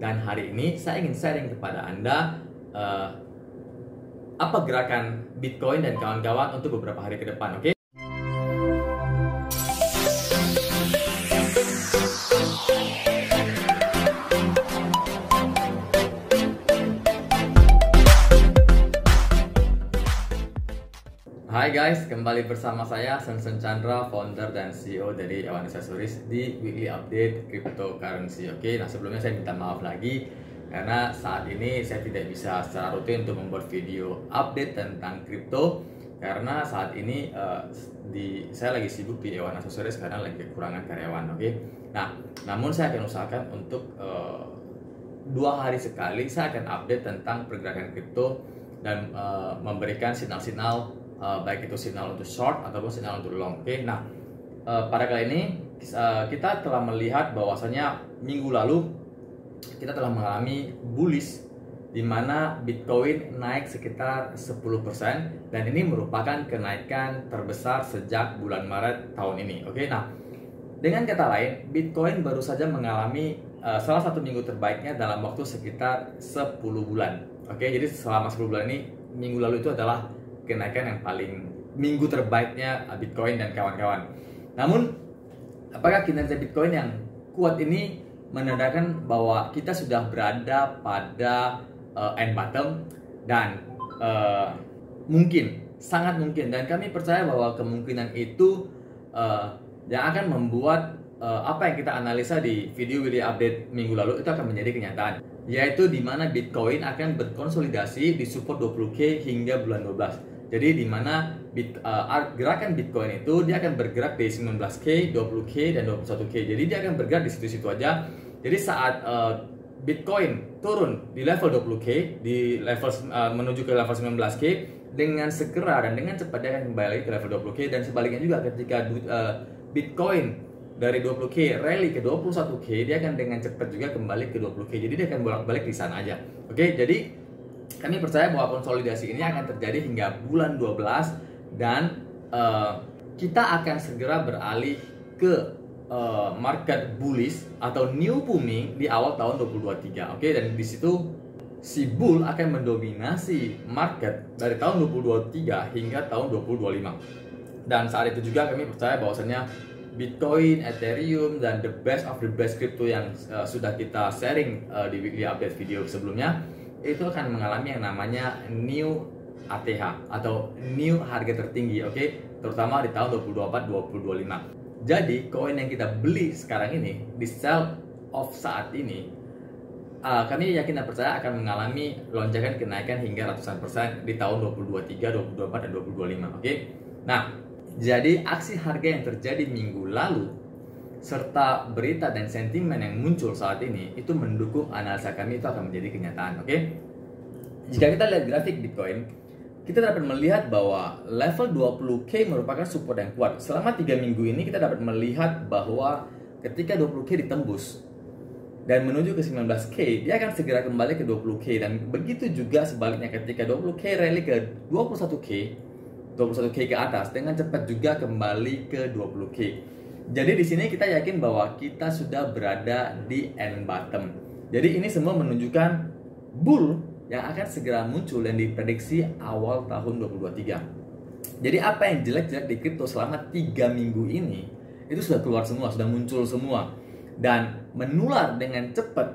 Dan hari ini saya ingin sharing kepada Anda apa gerakan Bitcoin dan kawan-kawan untuk beberapa hari ke depan, oke? Hai guys, kembali bersama saya Sensen Chandra, founder dan CEO dari Ewan Accessories di Weekly Update Cryptocurrency. Oke, nah sebelumnya saya minta maaf lagi karena saat ini saya tidak bisa secara rutin untuk membuat video update tentang kripto karena saat ini saya lagi sibuk di Ewan Accessories karena lagi kekurangan karyawan. Oke, nah namun saya akan usahakan untuk 2 hari sekali saya akan update tentang pergerakan kripto dan memberikan sinyal-sinyal baik itu sinyal untuk short ataupun sinyal untuk long. Oke, nah pada kali ini kita telah melihat bahwasanya minggu lalu kita telah mengalami bullish di mana Bitcoin naik sekitar 10% dan ini merupakan kenaikan terbesar sejak bulan Maret tahun ini. Oke, nah dengan kata lain Bitcoin baru saja mengalami salah satu minggu terbaiknya dalam waktu sekitar 10 bulan. Oke, jadi selama 10 bulan ini minggu lalu itu adalah kenaikan yang paling minggu terbaiknya Bitcoin dan kawan-kawan. Namun, apakah kinerja Bitcoin yang kuat ini menandakan bahwa kita sudah berada pada end bottom dan mungkin, sangat mungkin, dan kami percaya bahwa kemungkinan itu yang akan membuat apa yang kita analisa di video update minggu lalu itu akan menjadi kenyataan, yaitu di mana Bitcoin akan berkonsolidasi di support 20k hingga bulan 12. Jadi di mana gerakan Bitcoin itu dia akan bergerak di 19k, 20k dan 21k. Jadi dia akan bergerak di situ-situ aja. Jadi saat Bitcoin turun di level 20k, di level menuju ke level 19k, dengan segera dan dengan cepat dia akan kembali lagi ke level 20k, dan sebaliknya juga ketika Bitcoin dari 20k rally ke 21k, dia akan dengan cepat juga kembali ke 20k. Jadi dia akan bolak-balik di sana aja. Oke, jadi kami percaya bahwa konsolidasi ini akan terjadi hingga bulan 12 dan kita akan segera beralih ke market bullish atau new booming di awal tahun 2023. Oke, dan di situ si bull akan mendominasi market dari tahun 2023 hingga tahun 2025. Dan saat itu juga kami percaya bahwasanya Bitcoin, Ethereum, dan the best of the best crypto yang sudah kita sharing di weekly update video sebelumnya itu akan mengalami yang namanya new ATH atau new harga tertinggi, oke, terutama di tahun 2024-2025. Jadi koin yang kita beli sekarang ini di sell off saat ini, kami yakin dan percaya akan mengalami lonjakan kenaikan hingga ratusan persen di tahun 2023, 2024, dan 2025. Oke, nah jadi aksi harga yang terjadi minggu lalu serta berita dan sentimen yang muncul saat ini itu mendukung analisa kami itu akan menjadi kenyataan. Oke, jika kita lihat grafik Bitcoin, kita dapat melihat bahwa level 20k merupakan support yang kuat. Selama 3 minggu ini kita dapat melihat bahwa ketika 20k ditembus dan menuju ke 19k, dia akan segera kembali ke 20k, dan begitu juga sebaliknya ketika 20k rally ke 21k ke atas, dengan cepat juga kembali ke 20k. Jadi di sini kita yakin bahwa kita sudah berada di end bottom. Jadi ini semua menunjukkan bull yang akan segera muncul dan diprediksi awal tahun 2023. Jadi apa yang jelek-jelek di kripto selama 3 minggu ini itu sudah keluar semua, sudah muncul semua, dan menular dengan cepat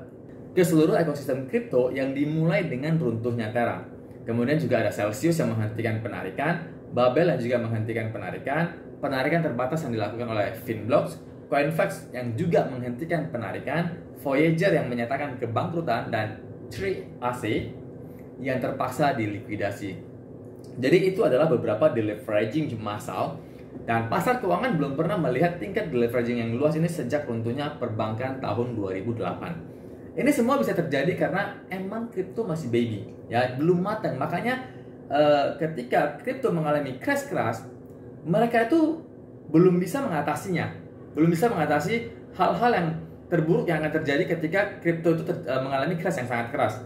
ke seluruh ekosistem kripto yang dimulai dengan runtuhnya Terra. Kemudian juga ada Celsius yang menghentikan penarikan, Babel yang juga menghentikan penarikan terbatas yang dilakukan oleh Finblocks, Coinfax yang juga menghentikan penarikan, Voyager yang menyatakan kebangkrutan, dan 3AC yang terpaksa dilikuidasi. Jadi itu adalah beberapa deleveraging massal, dan pasar keuangan belum pernah melihat tingkat deleveraging yang luas ini sejak runtuhnya perbankan tahun 2008. Ini semua bisa terjadi karena emang kripto masih baby, ya, belum matang. Makanya ketika kripto mengalami crash keras, mereka itu belum bisa mengatasinya, belum bisa mengatasi hal-hal yang terburuk yang akan terjadi ketika kripto itu mengalami crash yang sangat keras.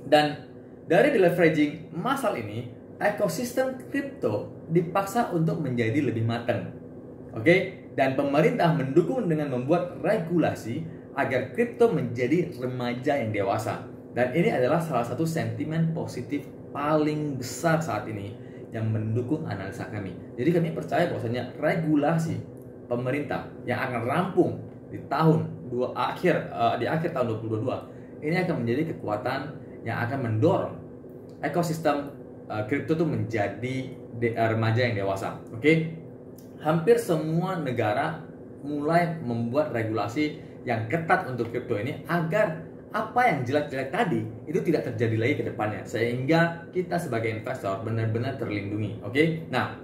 Dan dari deleveraging massal ini, ekosistem kripto dipaksa untuk menjadi lebih matang. Oke, dan pemerintah mendukung dengan membuat regulasi agar kripto menjadi remaja yang dewasa. Dan ini adalah salah satu sentimen positif paling besar saat ini yang mendukung analisa kami. Jadi kami percaya bahwasanya regulasi pemerintah yang akan rampung di akhir tahun 2022 ini akan menjadi kekuatan yang akan mendorong ekosistem kripto itu menjadi remaja yang dewasa. Oke? Hampir semua negara mulai membuat regulasi yang ketat untuk kripto ini agar apa yang jelek-jelek tadi itu tidak terjadi lagi ke depannya, sehingga kita sebagai investor benar-benar terlindungi. Oke? Nah,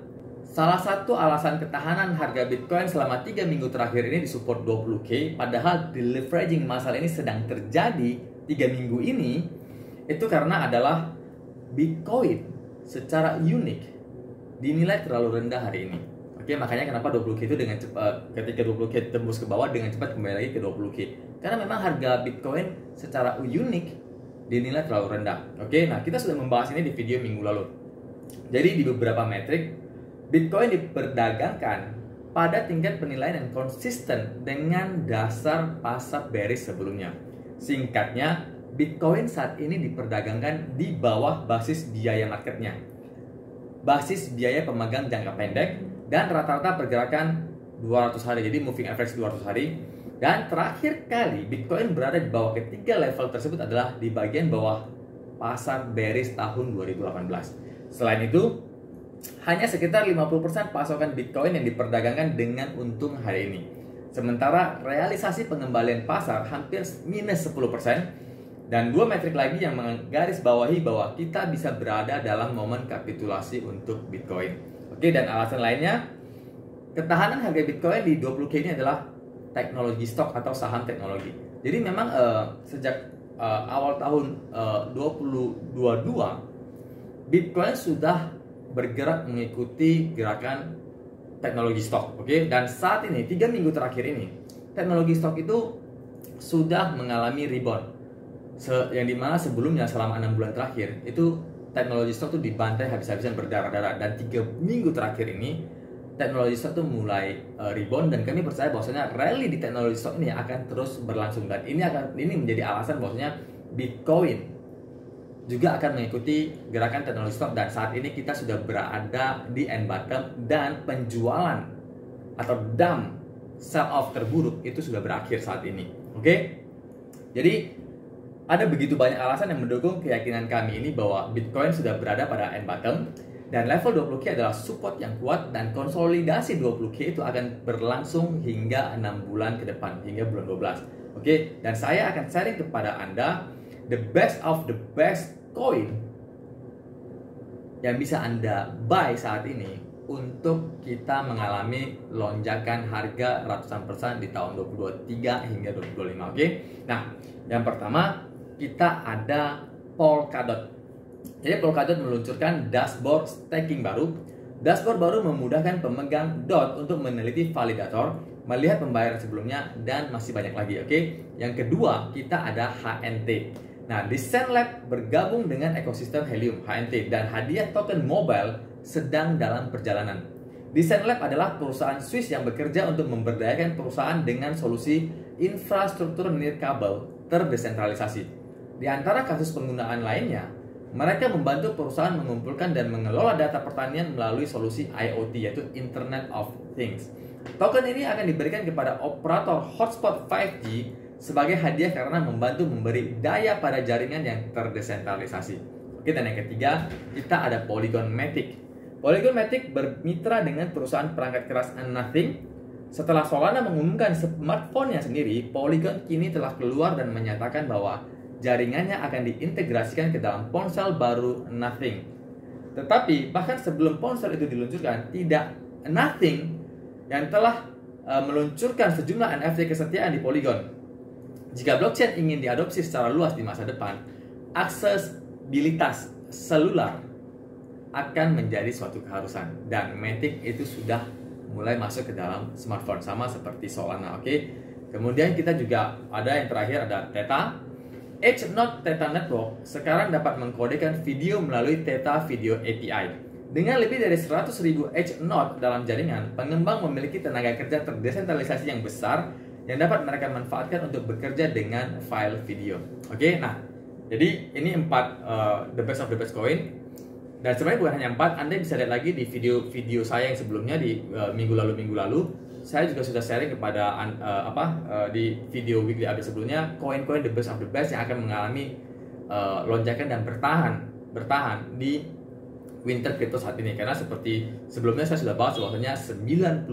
salah satu alasan ketahanan harga Bitcoin selama 3 minggu terakhir ini disupport 20K, padahal deleveraging masalah ini sedang terjadi 3 minggu ini, itu karena adalah Bitcoin secara unik dinilai terlalu rendah hari ini. Oke, makanya kenapa 20K itu dengan cepat, ketika 20K tembus ke bawah, dengan cepat kembali lagi ke 20K. Karena memang harga Bitcoin secara unik dinilai terlalu rendah. Oke, nah kita sudah membahas ini di video minggu lalu. Jadi di beberapa metrik, Bitcoin diperdagangkan pada tingkat penilaian yang konsisten dengan dasar pasar bearish sebelumnya. Singkatnya, Bitcoin saat ini diperdagangkan di bawah basis biaya marketnya, basis biaya pemegang jangka pendek, dan rata-rata pergerakan 200 hari, jadi moving average 200 hari. Dan terakhir kali Bitcoin berada di bawah ketiga level tersebut adalah di bagian bawah pasar bearish tahun 2018. Selain itu, hanya sekitar 50% pasokan Bitcoin yang diperdagangkan dengan untung hari ini. Sementara realisasi pengembalian pasar hampir minus 10%. Dan dua metrik lagi yang menggarisbawahi bahwa kita bisa berada dalam momen kapitulasi untuk Bitcoin. Oke, dan alasan lainnya, ketahanan harga Bitcoin di 20K ini adalah teknologi stok atau saham teknologi. Jadi memang sejak awal tahun 2022, Bitcoin sudah bergerak mengikuti gerakan teknologi stok. Oke, dan saat ini 3 minggu terakhir ini, teknologi stok itu sudah mengalami rebound. Yang dimana sebelumnya selama 6 bulan terakhir itu teknologi stok itu dibantai habis-habisan berdarah-darah, dan 3 minggu terakhir ini teknologi stok itu mulai rebound, dan kami percaya bahwasanya rally di teknologi stok ini akan terus berlangsung, dan ini menjadi alasan bahwasanya Bitcoin juga akan mengikuti gerakan teknologi stok. Dan saat ini kita sudah berada di end bottom, dan penjualan atau dump sell off terburuk itu sudah berakhir saat ini. Oke? Jadi ada begitu banyak alasan yang mendukung keyakinan kami ini bahwa Bitcoin sudah berada pada end bottom, dan level 20K adalah support yang kuat, dan konsolidasi 20K itu akan berlangsung hingga 6 bulan ke depan, hingga bulan 12. Oke, dan saya akan sharing kepada Anda the best of the best coin yang bisa Anda buy saat ini untuk kita mengalami lonjakan harga ratusan persen di tahun 2023 hingga 2025. Oke. Nah, yang pertama kita ada Polkadot. Jadi Polkadot meluncurkan dashboard staking baru. Dashboard baru memudahkan pemegang DOT untuk meneliti validator, melihat pembayaran sebelumnya, dan masih banyak lagi. Oke. Yang kedua, kita ada HNT. Nah, Design Lab bergabung dengan ekosistem Helium HNT, dan hadiah token mobile sedang dalam perjalanan. Design Lab adalah perusahaan Swiss yang bekerja untuk memberdayakan perusahaan dengan solusi infrastruktur nirkabel terdesentralisasi. Di antara kasus penggunaan lainnya, mereka membantu perusahaan mengumpulkan dan mengelola data pertanian melalui solusi IoT, yaitu Internet of Things. Token ini akan diberikan kepada operator hotspot 5G sebagai hadiah karena membantu memberi daya pada jaringan yang terdesentralisasi. Oke, dan yang ketiga, kita ada Polygon Matic. Polygon Matic bermitra dengan perusahaan perangkat keras Nothing. Setelah Solana mengumumkan smartphone-nya sendiri, Polygon kini telah keluar dan menyatakan bahwa jaringannya akan diintegrasikan ke dalam ponsel baru Nothing. Tetapi bahkan sebelum ponsel itu diluncurkan, tidak Nothing yang telah meluncurkan sejumlah NFT kesetiaan di Polygon. Jika blockchain ingin diadopsi secara luas di masa depan, aksesibilitas selular akan menjadi suatu keharusan, dan Matic itu sudah mulai masuk ke dalam smartphone sama seperti Solana. Oke. Kemudian kita juga ada yang terakhir, ada Theta. H-Node Theta Network sekarang dapat mengkodekan video melalui Theta Video API. Dengan lebih dari 100.000 H-Node dalam jaringan, pengembang memiliki tenaga kerja terdesentralisasi yang besar yang dapat mereka manfaatkan untuk bekerja dengan file video. Oke, nah jadi ini 4 the best of the best coin. Dan sebenarnya bukan hanya 4, Anda bisa lihat lagi di video saya yang sebelumnya di minggu lalu. Saya juga sudah sharing kepada di video weekly update sebelumnya koin-koin the best of the best yang akan mengalami lonjakan dan bertahan di winter crypto saat ini. Karena seperti sebelumnya saya sudah bahas bahwasanya 90%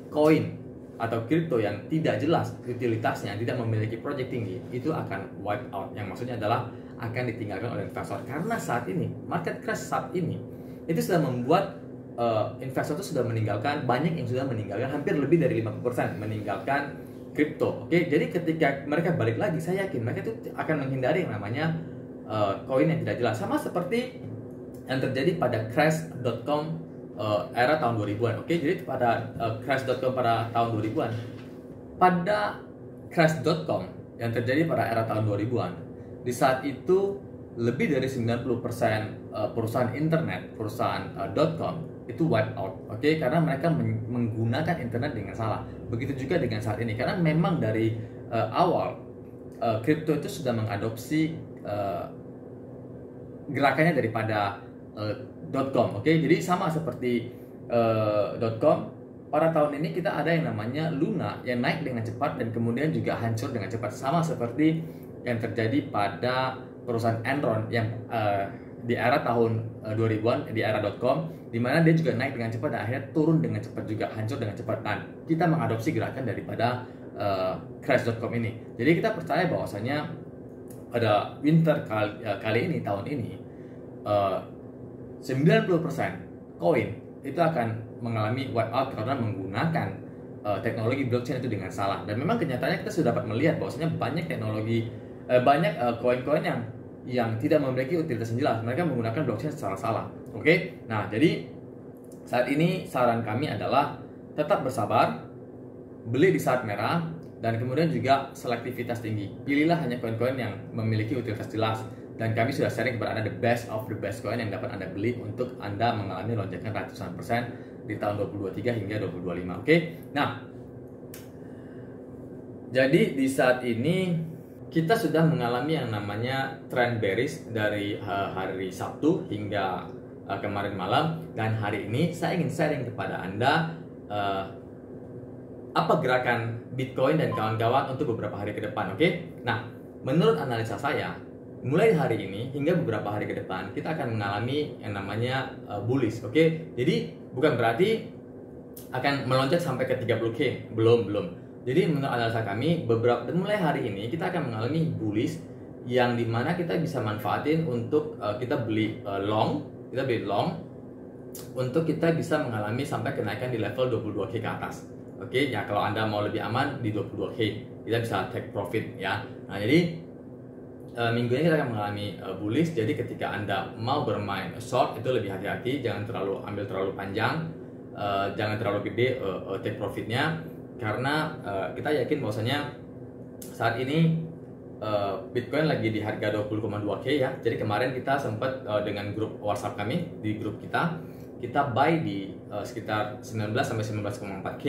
koin atau kripto yang tidak jelas utilitasnya, tidak memiliki project tinggi, itu akan wipe out. Yang maksudnya adalah akan ditinggalkan oleh investor. Karena saat ini, market crash saat ini, itu sudah membuat investor itu sudah meninggalkan, banyak yang sudah meninggalkan, hampir lebih dari 50% meninggalkan kripto. Oke, jadi ketika mereka balik lagi, saya yakin mereka itu akan menghindari yang namanya koin yang tidak jelas. Sama seperti yang terjadi pada crash.com era tahun 2000-an. Oke, jadi pada crash.com pada tahun 2000-an. Pada crash.com yang terjadi pada era tahun 2000-an, di saat itu lebih dari 90% perusahaan internet, perusahaan .com itu wipe out. Oke, karena mereka menggunakan internet dengan salah. Begitu juga dengan saat ini, karena memang dari awal kripto itu sudah mengadopsi gerakannya daripada .com. Oke, jadi sama seperti .com, pada tahun ini kita ada yang namanya Luna yang naik dengan cepat dan kemudian juga hancur dengan cepat, sama seperti yang terjadi pada perusahaan Enron yang di era tahun 2000-an, di era .com, di mana dia juga naik dengan cepat dan akhirnya turun dengan cepat juga, hancur dengan cepat. Dan kita mengadopsi gerakan daripada crash.com ini. Jadi kita percaya bahwasanya pada winter kali ini, tahun ini, 90% koin itu akan mengalami wipe out karena menggunakan teknologi blockchain itu dengan salah. Dan memang kenyataannya kita sudah dapat melihat bahwasanya banyak teknologi, banyak koin-koin yang tidak memiliki utilitas yang jelas, mereka menggunakan blockchain secara salah. Oke, nah jadi saat ini saran kami adalah tetap bersabar, beli di saat merah, dan kemudian juga selektivitas tinggi. Pilihlah hanya koin-koin yang memiliki utilitas jelas. Dan kami sudah sharing kepada Anda the best of the best coin yang dapat Anda beli untuk Anda mengalami lonjakan ratusan persen di tahun 2023 hingga 2025. Oke? Nah, jadi di saat ini kita sudah mengalami yang namanya trend bearish dari hari Sabtu hingga kemarin malam. Dan hari ini saya ingin sharing kepada Anda apa gerakan Bitcoin dan kawan-kawan untuk beberapa hari ke depan. Oke? Nah, menurut analisa saya, mulai hari ini hingga beberapa hari ke depan kita akan mengalami yang namanya bullish. Oke, jadi bukan berarti akan melonjak sampai ke 30k, belum. Jadi menurut analisa kami, mulai hari ini kita akan mengalami bullish yang dimana kita bisa manfaatin untuk kita beli long untuk kita bisa mengalami sampai kenaikan di level 22k ke atas. Oke, ya kalau Anda mau lebih aman di 22k kita bisa take profit ya. Nah, jadi minggu ini kita akan mengalami bullish. Jadi ketika Anda mau bermain short itu lebih hati-hati, jangan ambil terlalu panjang, jangan terlalu gede take profitnya, karena kita yakin bahwasanya saat ini Bitcoin lagi di harga 20,2k ya. Jadi kemarin kita sempat dengan grup WhatsApp kami, di grup kita buy di sekitar 19 sampai 19,4k,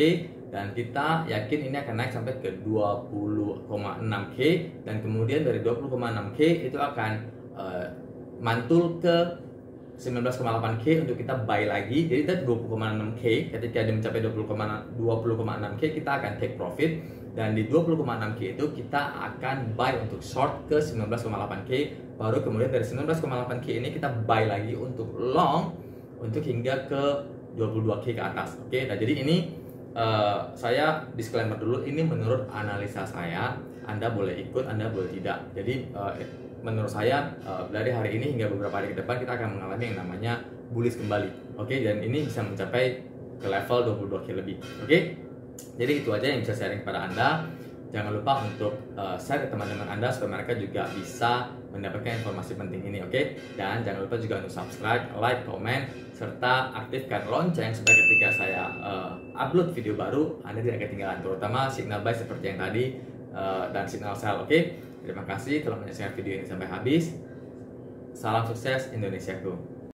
dan kita yakin ini akan naik sampai ke 20,6k, dan kemudian dari 20,6k itu akan mantul ke 19,8k untuk kita buy lagi. Jadi dari 20,6k ketika dia mencapai 20,6k kita akan take profit, dan di 20,6k itu kita akan buy untuk short ke 19,8k, baru kemudian dari 19,8k ini kita buy lagi untuk long untuk hingga ke 22k ke atas. Oke, nah jadi ini saya disclaimer dulu, ini menurut analisa saya. Anda boleh ikut, Anda boleh tidak. Jadi menurut saya dari hari ini hingga beberapa hari ke depan kita akan mengalami yang namanya bullish kembali. Oke, dan ini bisa mencapai ke level 22k lebih. Oke, jadi itu aja yang bisa sharing kepada Anda. Jangan lupa untuk share ke teman-teman Anda supaya mereka juga bisa mendapatkan informasi penting ini. Oke, dan jangan lupa juga untuk subscribe, like, komen, serta aktifkan lonceng supaya ketika saya upload video baru Anda tidak ketinggalan, terutama signal buy seperti yang tadi dan signal sell. Oke, terima kasih telah menyaksikan video ini sampai habis. Salam sukses Indonesiaku.